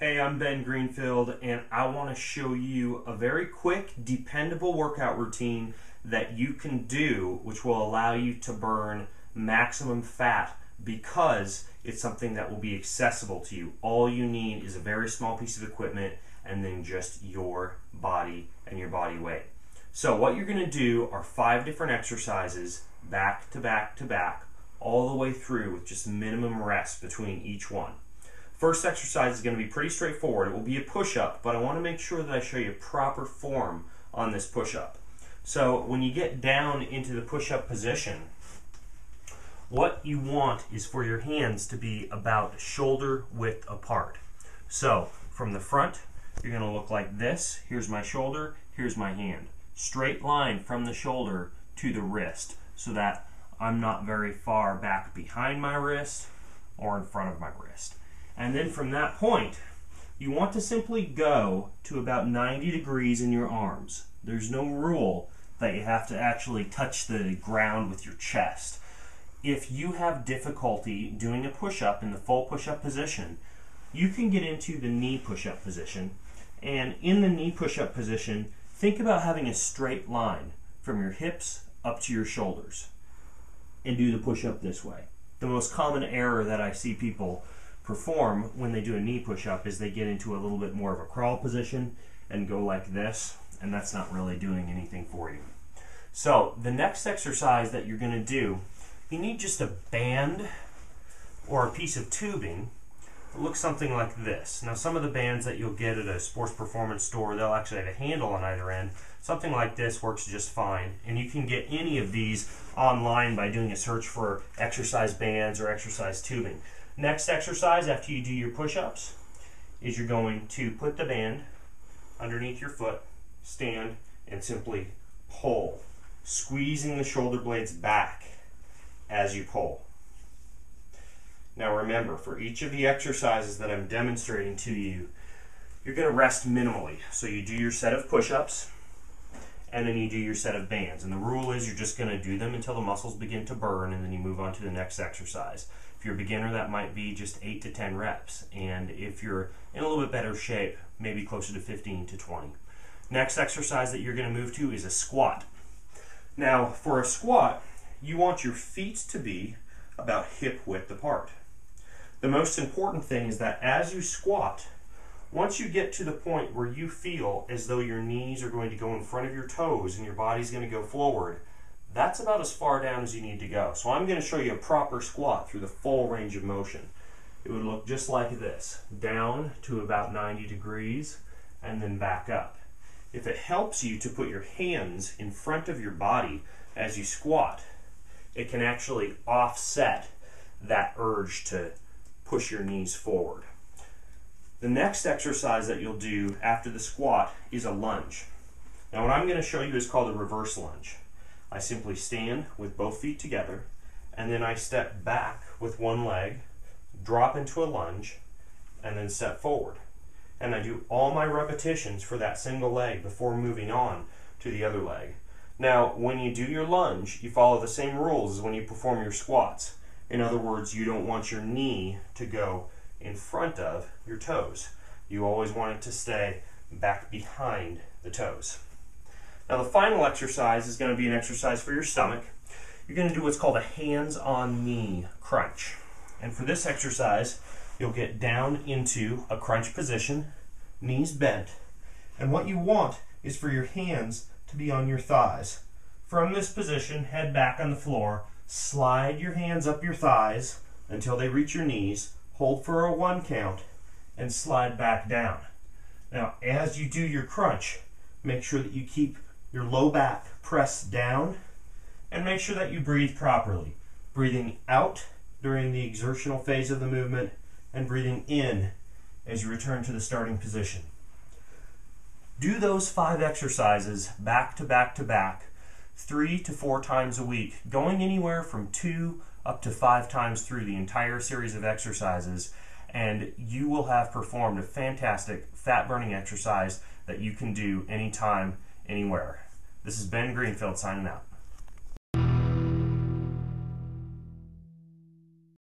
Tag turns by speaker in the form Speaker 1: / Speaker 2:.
Speaker 1: Hey, I'm Ben Greenfield, and I want to show you a very quick, dependable workout routine that you can do, which will allow you to burn maximum fat because it's something that will be accessible to you. All you need is a very small piece of equipment and then just your body and your body weight. So what you're going to do are 5 different exercises back to back to back all the way through with just minimum rest between each one. First exercise is going to be pretty straightforward. It will be a push-up, but I want to make sure that I show you proper form on this push-up. So when you get down into the push-up position, what you want is for your hands to be about shoulder width apart. So from the front, you're going to look like this. Here's my shoulder, here's my hand. Straight line from the shoulder to the wrist so that I'm not very far back behind my wrist or in front of my wrist. And then from that point, you want to simply go to about 90 degrees in your arms. There's no rule that you have to actually touch the ground with your chest. If you have difficulty doing a push-up in the full push-up position, you can get into the knee push-up position. And in the knee push-up position, think about having a straight line from your hips up to your shoulders and do the push-up this way. The most common error that I see people perform when they do a knee push-up is they get into a little bit more of a crawl position and go like this, and that's not really doing anything for you. So the next exercise that you're going to do, you need just a band or a piece of tubing that looks something like this. Now some of the bands that you'll get at a sports performance store, they'll actually have a handle on either end. Something like this works just fine, and you can get any of these online by doing a search for exercise bands or exercise tubing. Next exercise after you do your push-ups is you're going to put the band underneath your foot, stand, and simply pull, squeezing the shoulder blades back as you pull. Now remember, for each of the exercises that I'm demonstrating to you, you're going to rest minimally. So you do your set of push-ups, and then you do your set of bands. And the rule is you're just going to do them until the muscles begin to burn, and then you move on to the next exercise. If you're a beginner, that might be just 8 to 10 reps. And if you're in a little bit better shape, maybe closer to 15 to 20. Next exercise that you're going to move to is a squat. Now, for a squat, you want your feet to be about hip width apart. The most important thing is that as you squat, once you get to the point where you feel as though your knees are going to go in front of your toes and your body's going to go forward, that's about as far down as you need to go. So I'm going to show you a proper squat through the full range of motion. It would look just like this, down to about 90 degrees and then back up. If it helps you to put your hands in front of your body as you squat, it can actually offset that urge to push your knees forward. The next exercise that you'll do after the squat is a lunge. Now what I'm going to show you is called a reverse lunge. I simply stand with both feet together, and then I step back with one leg, drop into a lunge, and then step forward. And I do all my repetitions for that single leg before moving on to the other leg. Now, when you do your lunge, you follow the same rules as when you perform your squats. In other words, you don't want your knee to go in front of your toes. You always want it to stay back behind the toes. Now the final exercise is going to be an exercise for your stomach. You're going to do what's called a hands-on-knee crunch. And for this exercise, you'll get down into a crunch position, knees bent. And what you want is for your hands to be on your thighs. From this position, head back on the floor, slide your hands up your thighs until they reach your knees, hold for a 1 count, and slide back down. Now, as you do your crunch, make sure that you keep your low back pressed down, and make sure that you breathe properly. Breathing out during the exertional phase of the movement, and breathing in as you return to the starting position. Do those 5 exercises back to back to back, 3 to 4 times a week, going anywhere from 2 up to 5 times through the entire series of exercises, and you will have performed a fantastic fat-burning exercise that you can do anytime, anywhere. This is Ben Greenfield signing out.